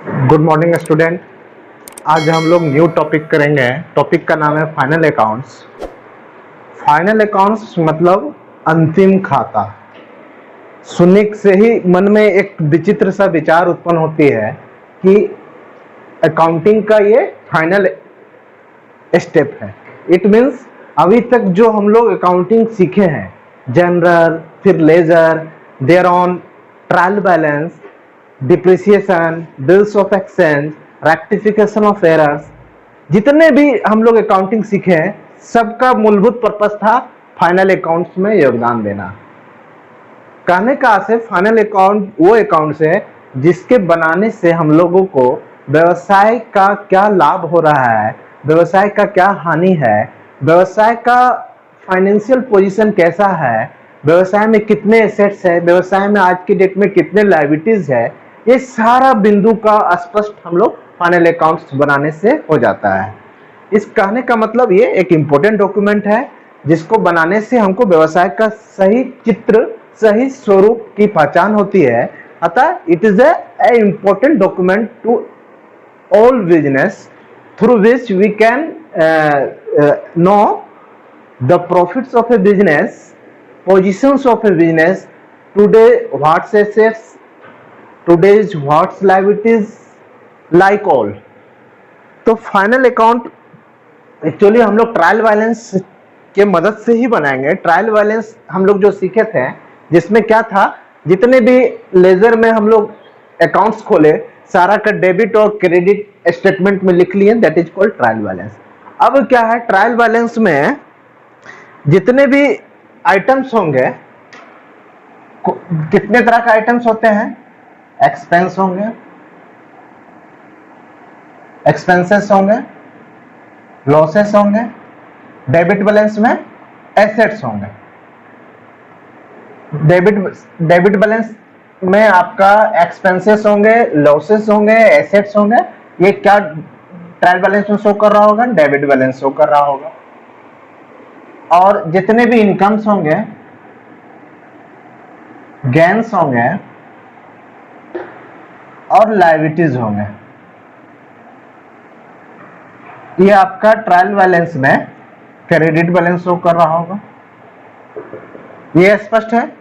Good morning student. आज हम लोग न्यू टॉपिक करेंगे। टॉपिक का नाम है फाइनल अकाउंट्स। फाइनल अकाउंट्स मतलब अंतिम खाता। सुनने से ही मन में एक विचित्र सा विचार उत्पन्न होती है कि अकाउंटिंग का ये फाइनल स्टेप है। इट मीन्स अभी तक जो हम लोग अकाउंटिंग सीखे हैं, जनरल, फिर ledger, there on trial balance, depreciation, bills of exchange, rectification of errors, जितने भी हम लोग अकाउंटिंग सीखे हैं, सबका मूलभूत पर्पस था फाइनल अकाउंट्स में योगदान देना। कहने का आशय फाइनल अकाउंट वो अकाउंट्स है जिसके बनाने से हम लोगों को व्यवसाय का क्या लाभ हो रहा है, व्यवसाय का क्या हानि है, व्यवसाय का फाइनेंशियल पोजीशन कैसा है, व्यवसाय में कितने एसेट्स है, व्यवसाय में आज की डेट में कितने लायबिलिटीज है, ये सारा बिंदु का स्पष्ट हम लोग फाइनल अकाउंट्स बनाने से हो जाता है। इस कहने का मतलब ये एक इम्पोर्टेंट डॉक्यूमेंट है जिसको बनाने से हमको व्यवसाय का सही चित्र, सही स्वरूप की पहचान होती है। अतः it is a important document to all business through which we can know the profits of a business, positions of a business, today what's assets, today's what's liabilities, like all. तो फाइनल अकाउंट एक्चुअली हम लोग trial balance के मदद से ही बनाएंगे। Trial balance हम लोग जो सीखे थे, जिसमें क्या था, जितने भी लेजर में हम लोग अकाउंट्स खोले, सारा का डेबिट और क्रेडिट स्टेटमेंट में लिख लिए, that is called trial balance. अब क्या है, ट्रायल बैलेंस में जितने भी आइटम्स होंगे, कितने तरह के आइटम्स होते हैं, एक्सपेंस होंगे, एक्सपेंसेस होंगे, लॉसेस होंगे, डेबिट बैलेंस में एसेट्स होंगे। डेबिट बैलेंस में आपका एक्सपेंसेस होंगे, लॉसेस होंगे, एसेट्स होंगे। ये क्या ट्रायल बैलेंस में शो कर रहा होगा, डेबिट बैलेंस शो कर रहा होगा। और जितने भी इनकम्स होंगे, गेन्स होंगे और लायबिलिटीज होंगे, ये आपका ट्रायल बैलेंस में क्रेडिट बैलेंस शो कर रहा होगा। ये स्पष्ट है।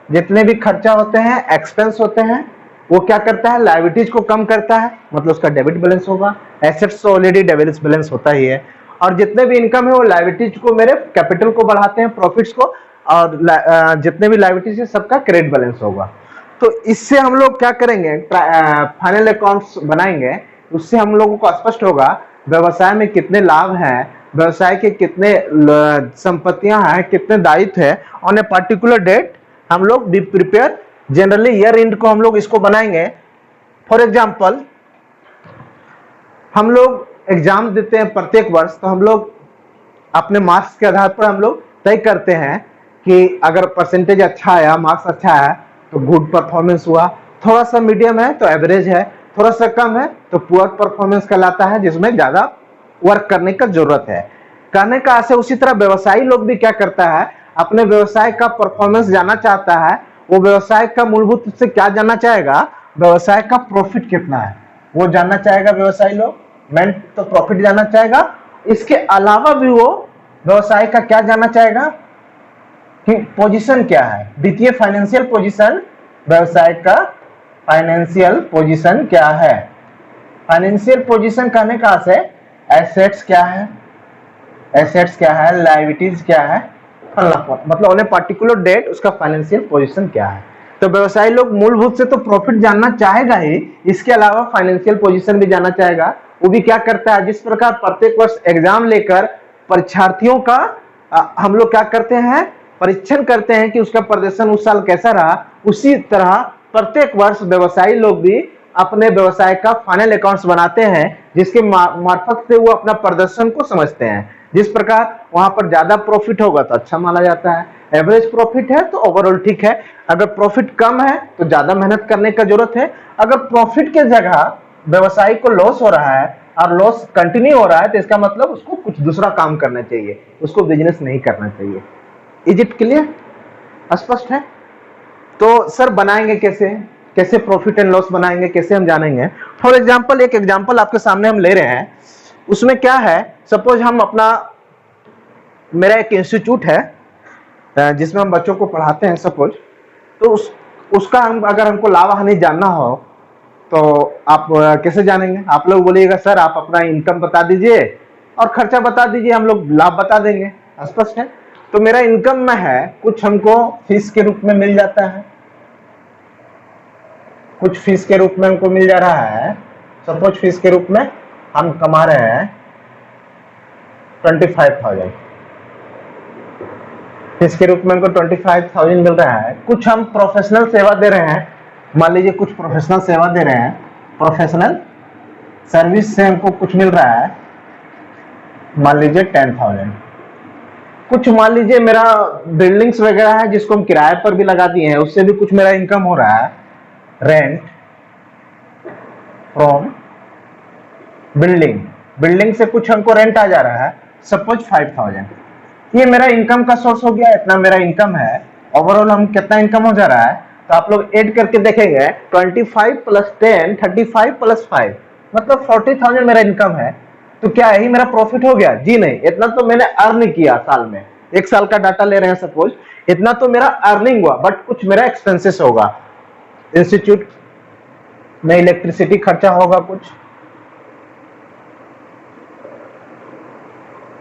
जितने भी खर्चा होते हैं, एक्सपेंस होते हैं, वो क्या करता है, लायबिलिटीज को कम करता है, मतलब उसका डेबिट बैलेंस होगा। एसेट्स तो ऑलरेडी डेबिट बैलेंस होता ही है। और जितने भी इनकम है वो लायबिलिटीज को, मेरे कैपिटल को बढ़ाते हैं, प्रॉफिट्स को, और जितने भी लायबिलिटीज है सबका क्रेडिट बैलेंस होगा। तो इससे हम लोग क्या करेंगे, फाइनल अकाउंट्स बनाएंगे, उससे हम लोगों को स्पष्ट होगा व्यवसाय में कितने लाभ हैं, व्यवसाय के कितने संपत्तियां हैं, कितने दायित्व है। ऑन ए पर्टिकुलर डेट हम लोग be prepare, generally year and को हम लोग इसको बनाएंगे। फॉर एग्जाम्पल, हम लोग एग्जाम देते हैं प्रत्येक वर्ष, तो हम लोग अपने मार्क्स के आधार पर हम लोग तय करते हैं कि अगर परसेंटेज अच्छा आया, मार्क्स अच्छा है तो गुड परफॉर्मेंस हुआ, थोड़ा सा मीडियम है तो एवरेज है, थोड़ा सा कम है तो पुअर परफॉर्मेंस कहलाता है, जिसमें ज्यादा वर्क करने का जरूरत है। कहने का आशय उसी तरह व्यवसायी लोग भी क्या करता है, अपने व्यवसाय का परफॉर्मेंस जानना चाहता है। वो व्यवसाय का मूलभूत से क्या जानना चाहेगा, व्यवसाय का प्रॉफिट कितना है वो जानना चाहेगा व्यवसायी लोग। मेन तो प्रॉफिट जानना चाहेगा, इसके अलावा भी वो व्यवसाय का क्या जानना चाहेगा कि पोजीशन क्या है, वित्तीय फाइनेंशियल पोजीशन, व्यवसाय का फाइनेंशियल पोजीशन क्या है। फाइनेंशियल पोजीशन कहने का आशय एसेट्स क्या है, एसेट्स क्या है, लायबिलिटीज क्या है, मतलब ऑन ए पर्टिकुलर डेट उसका फाइनेंशियल पोजीशन क्या है। तो व्यवसायी लोग मूलभूत से तो प्रॉफिट जानना चाहेगा ही, इसके अलावा फाइनेंशियल पोजीशन भी जानना चाहेगा। वो भी क्या करता है, जिस प्रकार प्रत्येक वर्ष एग्जाम लेकर परीक्षार्थियों का हम लोग क्या करते हैं, परीक्षण करते हैं कि उसका प्रदर्शन उस साल कैसा रहा, उसी तरह प्रत्येक वर्ष व्यवसायी लोग भी अपने व्यवसाय का फाइनल अकाउंट्स बनाते हैं, जिसके मार्फत से वो अपना प्रदर्शन को समझते हैं। जिस प्रकार वहां पर ज्यादा प्रॉफिट होगा तो अच्छा माना जाता है, एवरेज प्रॉफिट है तो ओवरऑल ठीक है, अगर प्रॉफिट कम है तो ज्यादा मेहनत करने का जरूरत है, अगर प्रॉफिट के जगह व्यवसायी को लॉस हो रहा है और लॉस कंटिन्यू हो रहा है तो इसका मतलब उसको कुछ दूसरा काम करना चाहिए, उसको बिजनेस नहीं करना चाहिए। इज इट क्लियर, स्पष्ट है? तो सर बनाएंगे कैसे, कैसे प्रॉफिट एंड लॉस बनाएंगे, कैसे हम जानेंगे। फॉर एग्जांपल, एक एग्जांपल आपके सामने हम ले रहे हैं, उसमें क्या है, सपोज हम अपना, मेरा एक इंस्टीट्यूट है जिसमें हम बच्चों को पढ़ाते हैं सपोज, तो उसका हम अगर हमको लाभ हानि जानना हो तो आप कैसे जानेंगे। आप लोग बोलिएगा सर आप अपना इनकम बता दीजिए और खर्चा बता दीजिए, हम लोग लाभ बता देंगे, स्पष्ट है। तो मेरा इनकम में है, कुछ हमको फीस के रूप में मिल जाता है, कुछ फीस के रूप में हमको मिल जा रहा है। सपोज फीस के रूप में हम कमा रहे हैं 25,000, फीस के रूप में हमको 25,000 मिल रहा है। कुछ हम प्रोफेशनल सेवा दे रहे हैं, मान लीजिए कुछ प्रोफेशनल सेवा दे रहे हैं, प्रोफेशनल सर्विस से हमको कुछ मिल रहा है, मान लीजिए 10,000। कुछ मान लीजिए मेरा बिल्डिंग्स वगैरह है जिसको हम किराए पर भी लगा दिए हैं, उससे भी कुछ मेरा इनकम हो रहा है, रेंट फ्रॉम बिल्डिंग से कुछ हमको रेंट आ जा रहा है, सपोज 5,000। ये मेरा इनकम का सोर्स हो गया, इतना मेरा इनकम है। ओवरऑल हम कितना इनकम हो जा रहा है, तो आप लोग ऐड करके देखेंगे 25 प्लस 10, 35 प्लस 5, मतलब 40,000 मेरा इनकम है। तो क्या यही मेरा प्रॉफिट हो गया? जी नहीं, इतना तो मैंने अर्न किया साल में, एक साल का डाटा ले रहे हैं सपोज, इतना तो मेरा अर्निंग हुआ, बट कुछ मेरा एक्सपेंसेस होगा, इंस्टीट्यूट में इलेक्ट्रिसिटी खर्चा होगा, कुछ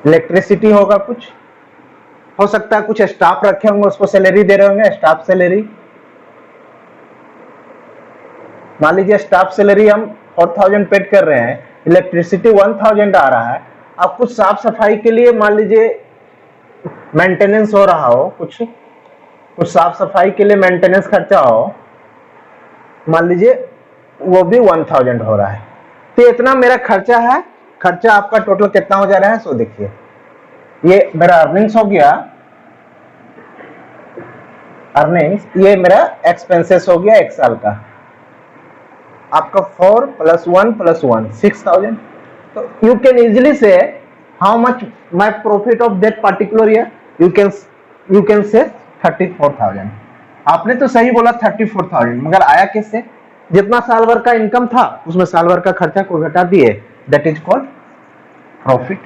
इलेक्ट्रिसिटी होगा, कुछ हो सकता है कुछ स्टाफ रखे होंगे उसको सैलरी दे रहे होंगे, स्टाफ सैलरी, मान लीजिए स्टाफ सैलरी हम 4,000 पेड कर रहे हैं, इलेक्ट्रिसिटी 1,000 आ रहा है। अब कुछ साफ सफाई के लिए मान लीजिए मेंटेनेंस हो रहा हो, कुछ साफ सफाई के लिए मेंटेनेंस खर्चा हो, मान लीजिए वो भी 1,000 हो रहा है। तो इतना मेरा खर्चा है। खर्चा आपका टोटल कितना हो जा रहा है, सो देखिए, ये मेरा अर्निंग्स हो गया, अर्निंग्स, ये मेरा एक्सपेंसेस हो गया एक साल का, आपका 4 + 1 + 1 6,000। तो यू कैन इजिली से how much my profit of that particular year, you can say 34,000। आपने तो सही बोला 34,000, मगर आया कैसे? जितना साल भर का इनकम था उसमें साल भर का खर्चा को घटा दिए, दैट इज कॉल्ड प्रॉफिट।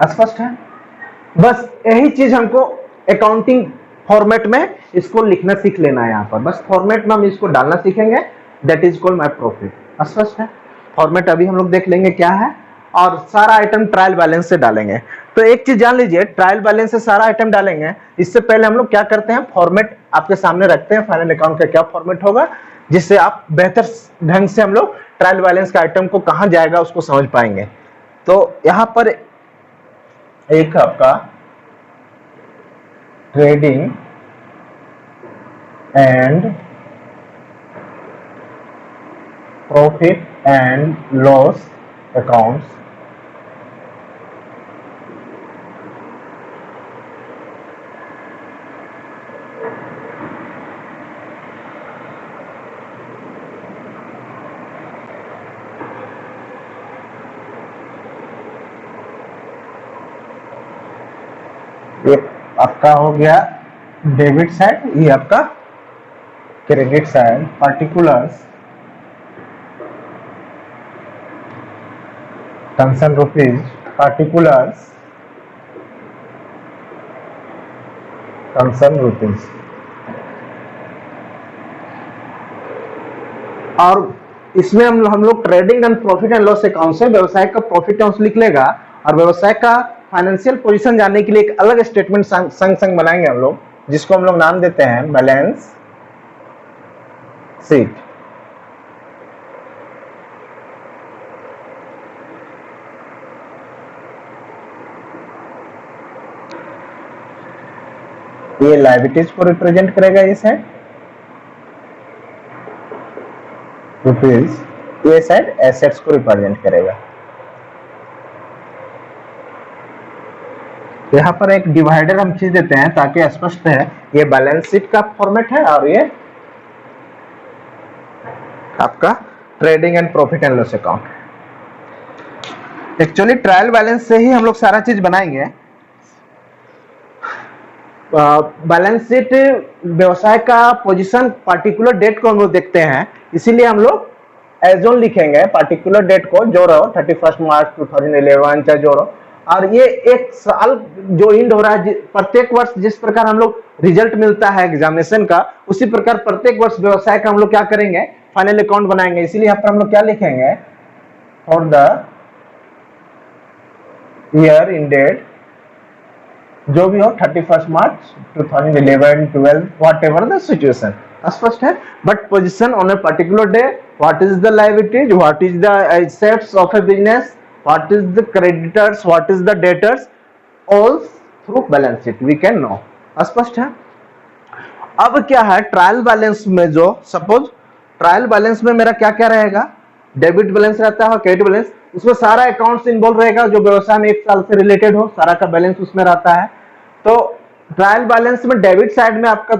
स्पष्ट है? बस यही चीज हमको अकाउंटिंग फॉर्मेट में इसको लिखना सीख लेना है। यहाँ पर बस फॉर्मेट में हम इसको डालना सीखेंगे, that is called my profit. स्पष्ट है? फॉर्मेट अभी हम लोग देख लेंगे क्या है, और सारा आइटम ट्रायल बैलेंस से डालेंगे। तो एक चीज जान लीजिए, ट्रायल बैलेंस से सारा आइटम डालेंगे, इससे पहले हम लोग क्या करते हैं, फॉर्मेट आपके सामने रखते हैं, फाइनल अकाउंट का क्या फॉर्मेट होगा, जिससे आप बेहतर ढंग से हम लोग ट्रायल बैलेंस का आइटम को कहां जाएगा उसको समझ पाएंगे। तो यहां पर एक आपका trading and profit and loss accounts, ये आपका हो गया डेबिट साइड, ये आपका credit side, particulars concern rupees, particulars concern rupees. और इसमें हम लोग trading and profit and loss account से व्यवसाय का प्रॉफिट एंड लॉस लिख लेगा, और व्यवसाय का फाइनेंशियल पोजीशन जानने के लिए एक अलग स्टेटमेंट संग बनाएंगे हम लोग, जिसको हम लोग नाम देते हैं बैलेंस शीट। ये लायबिलिटीज को रिप्रेजेंट करेगा, ये साइड रुपीज, ये साइड एसेट्स को रिप्रेजेंट करेगा। यहाँ पर एक डिवाइडर हम चीज देते हैं ताकि स्पष्ट है, ये बैलेंस शीट का फॉर्मेट है और ये आपका trading and profit and loss account. Actually trial balance से ही हम लोग सारा चीज बनाएंगे। बैलेंस शीट व्यवसाय का पोजीशन पार्टिकुलर डेट को हम लोग देखते हैं, इसीलिए हम लोग एजोन लिखेंगे पार्टिकुलर डेट को, जो रहो 31 मार्च 2011 चाहे जो रहो। और ये एक साल जो इंड हो रहा है, प्रत्येक वर्ष जिस प्रकार हम लोग रिजल्ट मिलता है एग्जामिनेशन का, उसी प्रकार प्रत्येक वर्ष व्यवसाय का हम लोग क्या करेंगे, फाइनल अकाउंट बनाएंगे। इसीलिए यहाँ पर हम लोग क्या लिखेंगे, for the year ended जो भी हो 31 March 2011, 12, whatever the situation, स्पष्ट है। But position on a particular day, what is the liabilities, what is the assets of a business, what is the creditors, what is the debtors, all through balance sheet we can know, स्पष्ट है। अब क्या है, trial balance में जो suppose trial balance में मेरा क्या क्या रहेगा, डेबिट बैलेंस रहता है, क्रेडिट बैलेंस, उसमें सारा अकाउंट्स इन्वॉल्व रहेगा जो व्यवसाय में एक साल से रिलेटेड हो, सारा का बैलेंस उसमें रहता है। तो ट्रायल बैलेंस में डेबिट साइड में आपका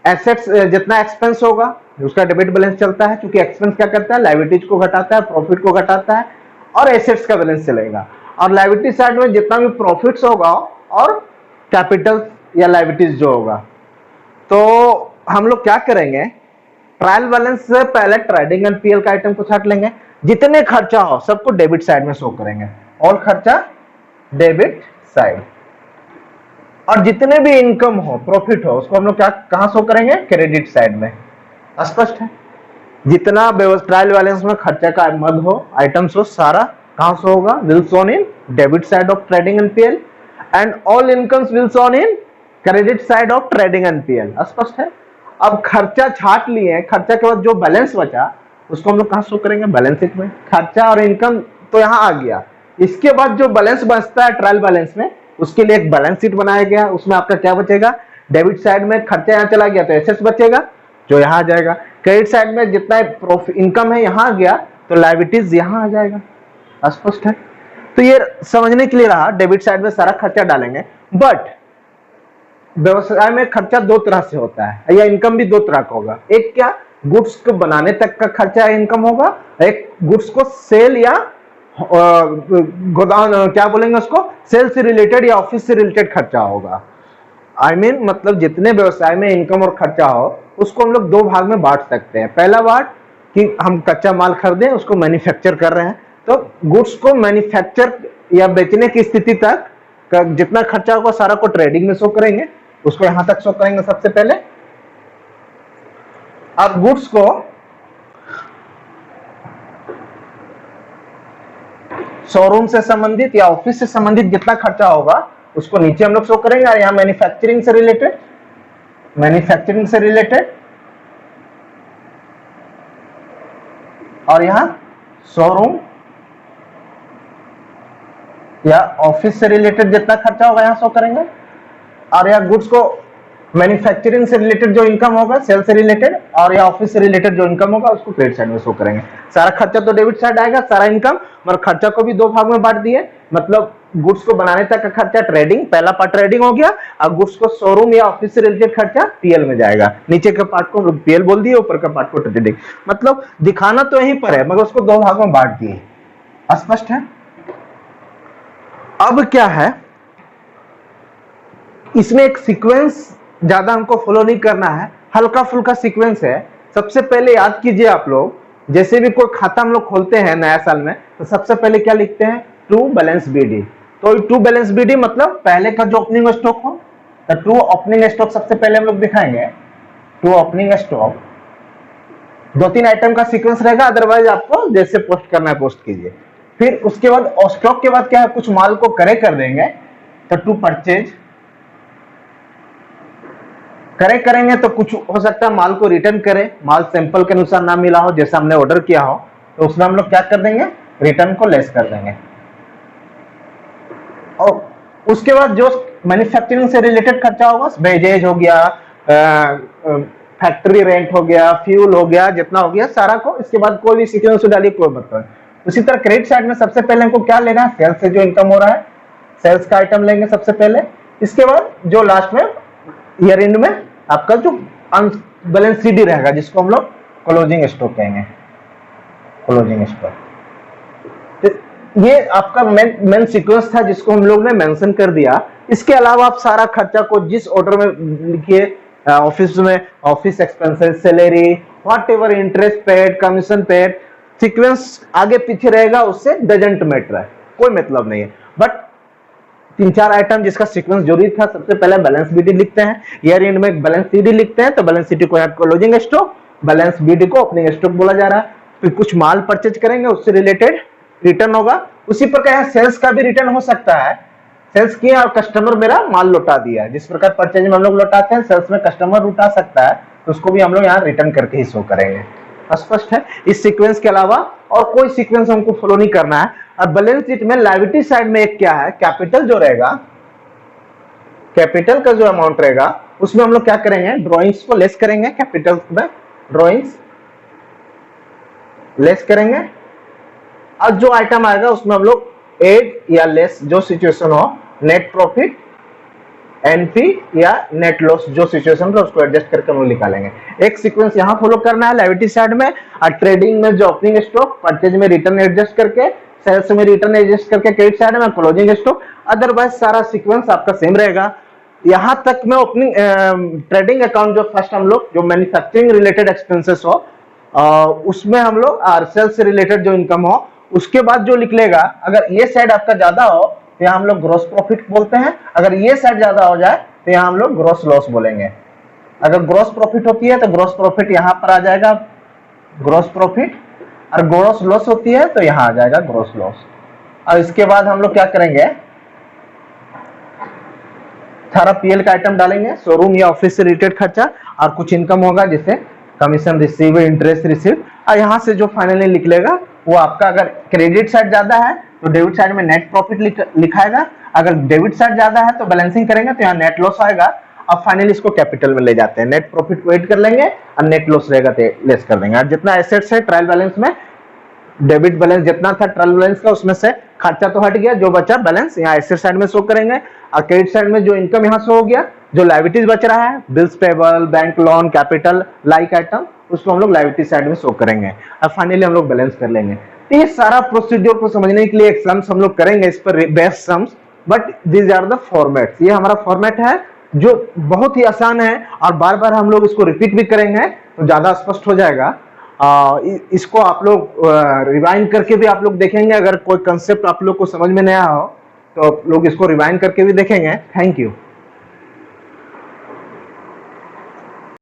एसेट्स जितना एक्सपेंस होगा उसका डेबिट बैलेंस चलता है, क्योंकि एक्सपेंस क्या करता है, लायबिलिटीज को घटाता है, प्रॉफिट को घटाता है, और एसेट्स का बैलेंस चलेगा। और लायबिलिटी साइड में जितना भी प्रॉफिट्स होगा और कैपिटल या लायबिलिटीज जो होगा, तो हम लोग क्या करेंगे, ट्रायल बैलेंस से पहले ट्रेडिंग एंड पीएल का आइटम को छाट लेंगे, जितने खर्चा हो सबको डेबिट साइड में शो करेंगे, और खर्चा डेबिट साइड, और जितने भी इनकम हो, प्रॉफिट हो, उसको हम लोग क्या कहां शो करेंगे, क्रेडिट साइड में, स्पष्ट है। जितना ट्रायल बैलेंस में खर्चा का मद हो, आइटम्स हो, सारा कहां शो होगा, will shown in debit side of trading and PL, and all incomes will shown in credit side of trading and PL, स्पष्ट है। अब खर्चा छाट लिए, खर्चा के बाद जो बैलेंस बचा उसको हम लोग कहां शो करेंगे, बैलेंस शीट में। खर्चा और इनकम तो यहां आ गया, इसके बाद जो बैलेंस बचता है ट्रायल बैलेंस में, उसके लिए एक बैलेंस शीट बनाया गया, उसमें आपका क्या बचेगा, डेबिट साइड में खर्चा यहाँ चला गया तो एसेट्स बचेगा जो यहाँ आ जाएगा, क्रेडिट साइड में जितना प्रॉफिट इनकम है यहाँ आ गया तो लायबिलिटीज यहाँ आ जाएगा, स्पष्ट है। तो ये समझने के लिए रहा, डेबिट साइड में सारा खर्चा डालेंगे। बट व्यवसाय में खर्चा दो तरह से होता है, या इनकम भी दो तरह का होगा। एक क्या, गुड्स को बनाने तक का खर्चा इनकम होगा, एक गुड्स को सेल या गोदाम क्या बोलेंगे उसको, सेल से रिलेटेड या ऑफिस से रिलेटेड खर्चा होगा। मतलब जितने व्यवसाय में इनकम और खर्चा हो उसको हम लोग दो भाग में बांट सकते हैं। पहला भाग कि हम कच्चा माल खरीदें, उसको मैन्युफैक्चर कर रहे हैं, तो गुड्स को मैन्युफैक्चर या बेचने की स्थिति तक का जितना खर्चा होगा सारा को ट्रेडिंग में शो करेंगे, उसको यहां तक शो करेंगे सबसे पहले। अब गुड्स को शोरूम से संबंधित या ऑफिस से संबंधित जितना खर्चा होगा उसको नीचे हम लोग शो करेंगे, और यहाँ मैन्युफैक्चरिंग से रिलेटेड और यहाँ शोरूम या ऑफिस से रिलेटेड जितना खर्चा होगा यहाँ शो करेंगे, और यहाँ गुड्स को मैन्युफैक्चरिंग से रिलेटेड जो इनकम होगा सेल से रिलेटेड, और या ऑफिस से रिलेटेड जो इनकम होगा उसको क्रेडिट साइड में शो करेंगे। सारा खर्चा तो डेबिट साइड आएगा, सारा इनकम, मगर खर्चा को भी दो भाग में बांट दिए। मतलब गुड्स को बनाने तक का खर्चा ट्रेडिंग, पहला पार्ट ट्रेडिंग हो गया, और गुड्स को शोरूम या ऑफिस से रिलेटेड खर्चा पीएल में जाएगा। नीचे के पार्ट को पीएल बोल दिए, ऊपर का पार्ट को ट्रेडिंग। मतलब दिखाना तो यहीं पर है, मगर उसको दो भाग में बांट दिए, स्पष्ट है। अब क्या है, इसमें एक सीक्वेंस ज्यादा हमको फॉलो नहीं करना है, हल्का फुल्का सीक्वेंस है। सबसे पहले याद कीजिए आप लोग, जैसे भी कोई खाता हम लोग खोलते हैं नया साल में, तो सबसे पहले क्या लिखते हैं, टू बैलेंस बीडी। तो टू बैलेंस बीडी मतलब पहले का जो ओपनिंग स्टॉक हो, तो टू ओपनिंग स्टॉक सबसे पहले हम लोग दिखाएंगे। टू ओपनिंग स्टॉक, दो तीन आइटम का सीक्वेंस रहेगा, अदरवाइज आपको जैसे पोस्ट करना है पोस्ट कीजिए। फिर उसके बाद स्टॉक के बाद क्या है, कुछ माल को करे कर देंगे, तो टू परचेज करेंगे, तो कुछ हो सकता है माल को रिटर्न करें, माल सैंपल के अनुसार ना मिला हो जैसा हमने ऑर्डर किया हो, तो उसमें हम लोग क्या कर देंगे, रिटर्न को लेस कर देंगे। और उसके बाद जो मैन्युफैक्चरिंग से रिलेटेड खर्चा होगा, वेजेज हो गया, फैक्ट्री रेंट हो गया, फ्यूल हो गया, जितना हो गया सारा को, इसके बाद कोई भी सीक्वेंस डालिए, कोई मतलब। उसी तरह क्रेडिट साइड में सबसे पहले हमको क्या लेना है, सेल्स से जो इनकम हो रहा है, सेल्स का आइटम लेंगे सबसे पहले। इसके बाद जो लास्ट में ईयर एंड में आपका जो बैलेंस सीडी रहेगा, जिसको हम लोग क्लोजिंग स्टॉक कहेंगे, क्लोजिंग स्टॉक। तो ये आपका मेन सीक्वेंस था जिसको हम लोग ने मेंशन कर दिया इसके अलावा आप सारा खर्चा को जिस ऑर्डर में लिखिए, ऑफिस में office expenses, salary, whatever, interest paid, commission paid, sequence आगे पीछे रहेगा, उससे डजंट मैटर है, कोई मतलब नहीं है। बट 3-4 आइटम जिसका सीक्वेंस जरूरी था, सबसे पहले बैलेंस बीडी लिखते हैं, ईयर एंड में बैलेंस सीडी लिखते हैं, तो बैलेंस सीडी को क्लोजिंग स्टॉक, बैलेंस बीडी को ओपनिंग स्टॉक बोला जा रहा है। फिर कुछ माल परचेज करेंगे, उससे रिलेटेड रिटर्न होगा। उसी प्रकार सेल्स का भी रिटर्न हो सकता है, सेल्स किया और कस्टमर मेरा माल लौटा दिया, जिस प्रकार परचेज में हम लोग लौटाते हैं, सेल्स में कस्टमर लौटा सकता है, तो उसको भी हम लोग यहाँ रिटर्न करके ही शो करेंगे। स्पष्ट है? इस सीक्वेंस के अलावा और कोई सीक्वेंस हमको फॉलो नहीं करना है। और बैलेंस शीट में लायबिलिटी साइड में एक क्या है, कैपिटल जो रहेगा, कैपिटल का जो अमाउंट रहेगा उसमें हम लोग क्या करेंगे, ड्रॉइंग्स को लेस करेंगे, कैपिटल में ड्रॉइंग्स लेस करेंगे, और जो आइटम आएगा उसमें हम लोग एड या लेस जो सिचुएशन हो, नेट प्रॉफिट, एनपी या नेट लॉस जो सिचुएशन हो उसको एडजस्ट करके हम लोग निकालेंगे। एक सीक्वेंस यहां फॉलो करना है लायबिलिटी साइड में, और ट्रेडिंग में जो ओपनिंग स्टॉक, परचेज में रिटर्न एडजस्ट करके, सेल्स में रिटर्न एडजस्ट करके, क्रेडिट साइड में क्लोजिंग स्टॉक। अदरवाइज सारा सीक्वेंस आपका सेम रहेगा। यहां तक में ओपनिंग ट्रेडिंग अकाउंट जो फर्स्ट हम लोग जो मैन्युफैक्चरिंग रिलेटेड एक्सपेंसेस हो उसमें हम लोग और सेल्स से रिलेटेड जो इनकम हो उसके बाद जो लिख लेगा, अगर ये साइड आपका ज्यादा हो तो यहाँ हम लोग ग्रॉस प्रॉफिट बोलते हैं, अगर ये साइड ज्यादा हो जाए तो यहाँ हम लोग ग्रॉस लॉस बोलेंगे। अगर ग्रॉस प्रॉफिट होती है तो ग्रॉस प्रॉफिट यहाँ पर आ जाएगा ग्रॉस प्रॉफिट, और ग्रॉस लॉस होती है तो यहाँ आ जाएगा ग्रॉस लॉस। और इसके बाद हम लोग क्या करेंगे, सारा पीएल का आइटम डालेंगे, शोरूम या ऑफिस से रिलेटेड खर्चा, और कुछ इनकम होगा जिसे कमीशन रिसीव, इंटरेस्ट रिसीव, और यहाँ से जो फाइनली निकलेगा वो आपका, अगर क्रेडिट साइड ज्यादा है तो डेबिट साइड में नेट प्रॉफिट लिखाएगा, अगर डेबिट साइड ज्यादा है तो बैलेंसिंग करेंगे तो यहाँ नेट लॉस आएगा। अब फाइनली इसको कैपिटल में ले जाते हैं, नेट प्रॉफिट को ऐड कर लेंगे और नेट लॉस रहेगा तो लेस कर देंगे। और जितना एसेट्स है ट्रायल बैलेंस में, डेबिट बैलेंस जितना था ट्रायल बैलेंस का उसमें से खर्चा तो हट गया, जो बचा बैलेंस यहाँ एसेट साइड में शो करेंगे, और क्रेडिट साइड में जो इनकम यहाँ शो हो गया, जो लायबिलिटीज बच रहा है, bills payable, bank loan, capital like item, उसको हम लोग लायबिलिटी साइड में शो करेंगे। और फाइनली हम लोग बैलेंस कर लेंगे। तो ये सारा प्रोसीड्योर को समझने के लिए एक सम्स हम लोग करेंगे इस पर, best sums, but these are the formats. ये हमारा फॉर्मेट है जो बहुत ही आसान है, और बार बार हम लोग इसको रिपीट भी करेंगे तो ज्यादा स्पष्ट हो जाएगा। इसको आप लोग रिवाइंड करके भी आप लोग देखेंगे, अगर कोई कंसेप्ट आप लोग को समझ में नहीं आया हो तो आप लोग इसको रिवाइंड करके भी देखेंगे। Thank you.